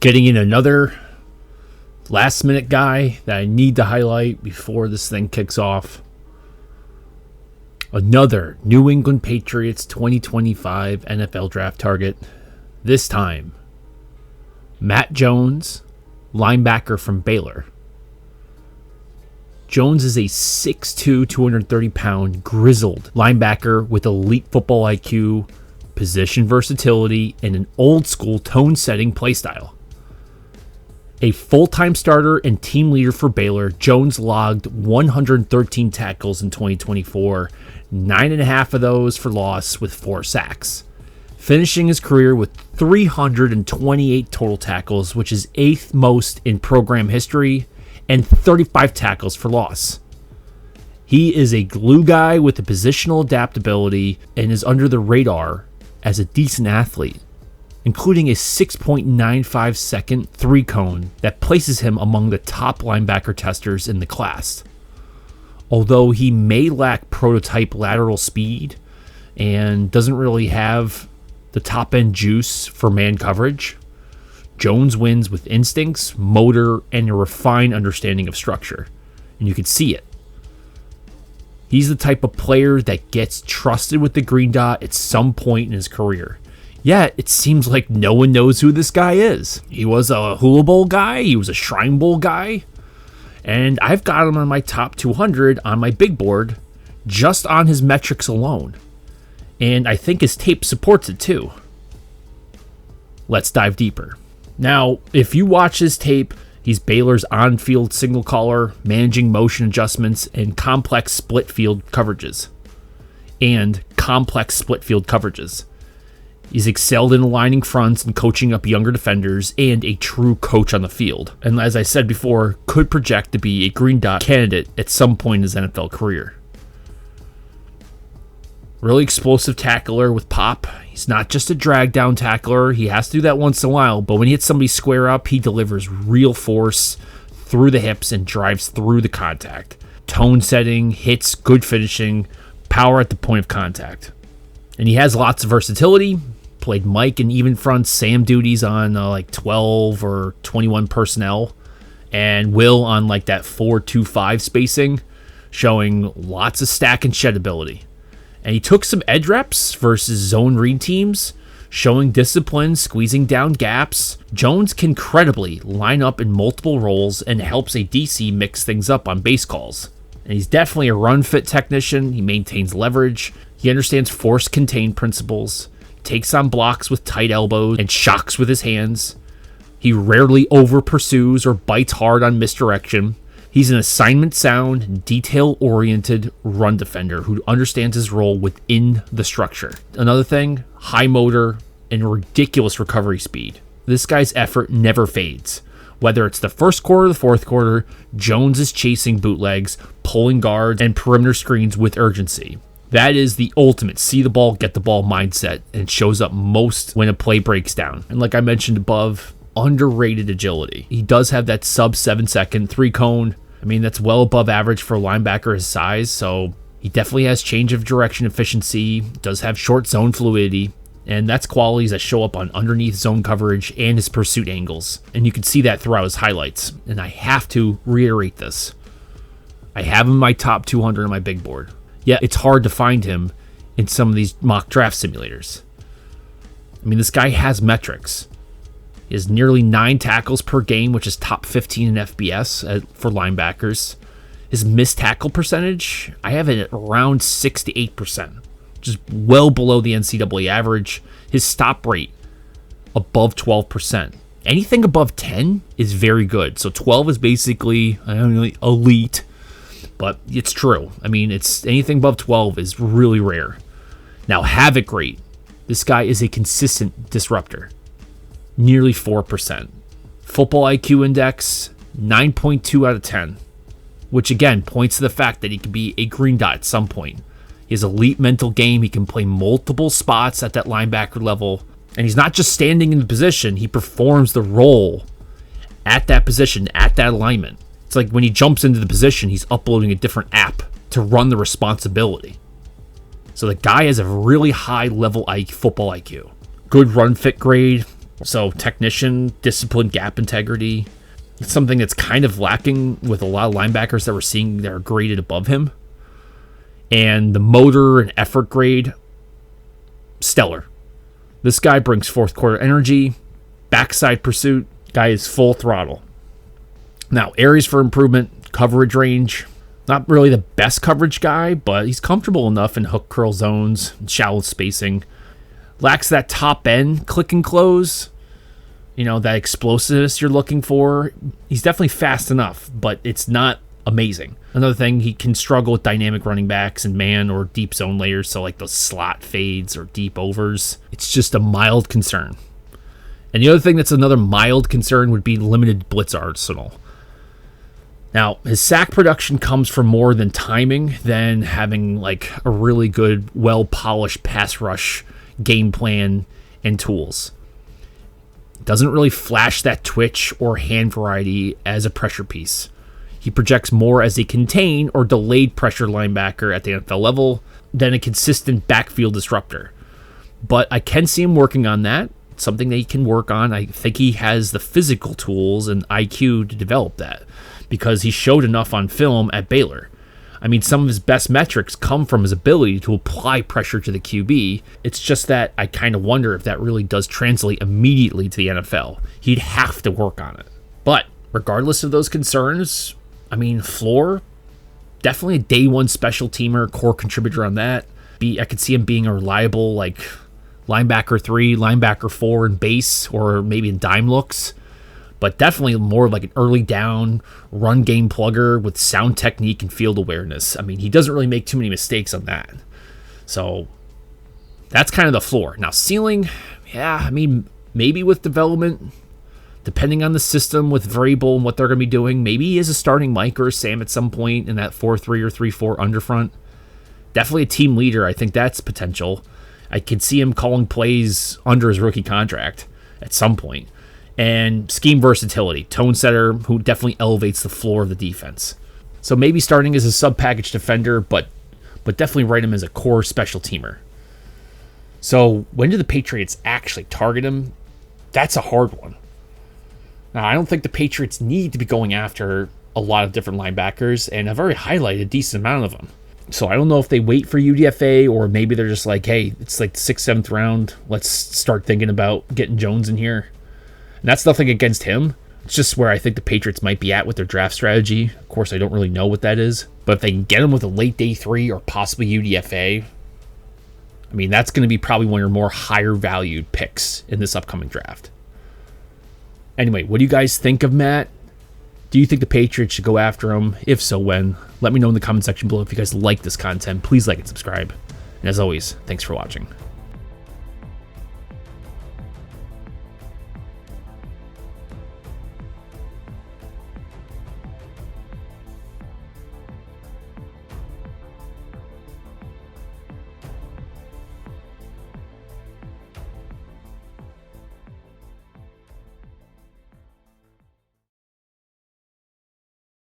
Getting in another last minute guy that I need to highlight before this thing kicks off. Another New England Patriots 2025 NFL draft target. This time, Matt Jones, linebacker from Baylor. Jones is a 6'2", 230-pound grizzled linebacker with elite football IQ, position versatility, and an old-school tone-setting playstyle. A full-time starter and team leader for Baylor, Jones logged 113 tackles in 2024, 9.5 of those for loss with 4 sacks, finishing his career with 328 total tackles, which is 8th most in program history, and 35 tackles for loss. He is a glue guy with a positional adaptability and is under the radar as a decent athlete, including a 6.95 second 3-cone that places him among the top linebacker testers in the class. Although he may lack prototype lateral speed and doesn't really have the top-end juice for man coverage, Jones wins with instincts, motor, and a refined understanding of structure, and you can see it. He's the type of player that gets trusted with the green dot at some point in his career. Yet, it seems like no one knows who this guy is. He was a Hula Bowl guy, he was a Shrine Bowl guy, and I've got him on my top 200 on my big board just on his metrics alone. And I think his tape supports it too. Let's dive deeper. Now, if you watch his tape, he's Baylor's on-field signal caller, managing motion adjustments, and complex split field coverages. He's excelled in aligning fronts and coaching up younger defenders, and a true coach on the field. And as I said before, could project to be a green dot candidate at some point in his NFL career. Really explosive tackler with pop. He's not just a drag down tackler. He has to do that once in a while, but when he hits somebody square up, he delivers real force through the hips and drives through the contact. Tone setting, hits, good finishing, power at the point of contact. And he has lots of versatility. Played Mike and even front Sam duties on like 12 or 21 personnel, and Will on like that 4-2-5 spacing, showing lots of stack and shed ability. And he took some edge reps versus zone read teams, showing discipline, squeezing down gaps. Jones can credibly line up in multiple roles and helps a DC mix things up on base calls. And he's definitely a run fit technician. He maintains leverage. He understands force contained principles, takes on blocks with tight elbows, and shocks with his hands. He rarely over pursues or bites hard on misdirection. He's an assignment sound, detail-oriented run defender who understands his role within the structure. Another thing, high motor and ridiculous recovery speed. This guy's effort never fades. Whether it's the first quarter or the fourth quarter, Jones is chasing bootlegs, pulling guards, and perimeter screens with urgency. That is the ultimate see the ball, get the ball mindset, and it shows up most when a play breaks down. And like I mentioned above, underrated agility. He does have that sub 7 second 3-cone. I mean, that's well above average for a linebacker his size, so he definitely has change of direction efficiency, does have short zone fluidity, and that's qualities that show up on underneath zone coverage and his pursuit angles. And you can see that throughout his highlights. And I have to reiterate this. I have him in my top 200 on my big board. Yet it's hard to find him in some of these mock draft simulators. I mean, this guy has metrics. He has nearly 9 tackles per game, which is top 15 in FBS for linebackers. His missed tackle percentage, I have it at around 6 to 8%, which is well below the NCAA average. His stop rate, above 12%. Anything above 10 is very good. So 12 is basically, I don't know, elite, but it's true. I mean, it's anything above 12 is really rare. Now, havoc rate. This guy is a consistent disruptor. Nearly 4%. Football IQ index, 9.2 out of 10, which again points to the fact that he can be a green dot at some point. He has elite mental game. He can play multiple spots at that linebacker level. And he's not just standing in the position, he performs the role at that position, at that alignment. It's like when he jumps into the position, he's uploading a different app to run the responsibility. So the guy has a really high level football IQ. Good run fit grade, So technician, discipline, gap integrity. It's something that's kind of lacking with a lot of linebackers that we're seeing that are graded above him. And the motor and effort grade, stellar. This guy brings fourth quarter energy, backside pursuit. Guy is full throttle. Now, areas for improvement, coverage range. Not really the best coverage guy, but he's comfortable enough in hook curl zones, shallow spacing. Lacks that top end click and close. That explosiveness you're looking for. He's definitely fast enough, but it's not amazing. Another thing, he can struggle with dynamic running backs and man or deep zone layers, so like those slot fades or deep overs. It's just a mild concern. And the other thing that's another mild concern would be limited blitz arsenal. Now, his sack production comes from more than timing than having like a really good, well-polished pass rush game plan and tools. Doesn't really flash that twitch or hand variety as a pressure piece. He projects more as a contain or delayed pressure linebacker at the NFL level than a consistent backfield disruptor. But I can see him working on that. It's something that he can work on. I think he has the physical tools and IQ to develop that because he showed enough on film at Baylor. I mean, some of his best metrics come from his ability to apply pressure to the QB. It's just that I kind of wonder if that really does translate immediately to the NFL. He'd have to work on it. But regardless of those concerns, I mean, floor, definitely a day one special teamer, core contributor on that. I could see him being a reliable, like, linebacker 3, linebacker 4 in base, or maybe in dime looks. But definitely more like an early down run game plugger with sound technique and field awareness. I mean, he doesn't really make too many mistakes on that. So that's kind of the floor. Now, ceiling, yeah, I mean, maybe with development, depending on the system with variable and what they're going to be doing, maybe he is a starting Mike or a Sam at some point in that 4-3 or 3-4 underfront. Definitely a team leader. I think that's potential. I could see him calling plays under his rookie contract at some point. And scheme versatility, tone setter who definitely elevates the floor of the defense. So maybe starting as a sub-package defender, but definitely write him as a core special teamer. So when do the Patriots actually target him? That's a hard one. Now, I don't think the Patriots need to be going after a lot of different linebackers, and I've already highlighted a decent amount of them. So I don't know if they wait for UDFA, or maybe they're just like, hey, it's like the 6th, 7th round. Let's start thinking about getting Jones in here. And that's nothing against him. It's just where I think the Patriots might be at with their draft strategy. Of course, I don't really know what that is. But if they can get him with a late day 3 or possibly UDFA, I mean, that's going to be probably one of your more higher valued picks in this upcoming draft. Anyway, what do you guys think of Matt? Do you think the Patriots should go after him? If so, when? Let me know in the comment section below. If you guys like this content, please like and subscribe. And as always, thanks for watching.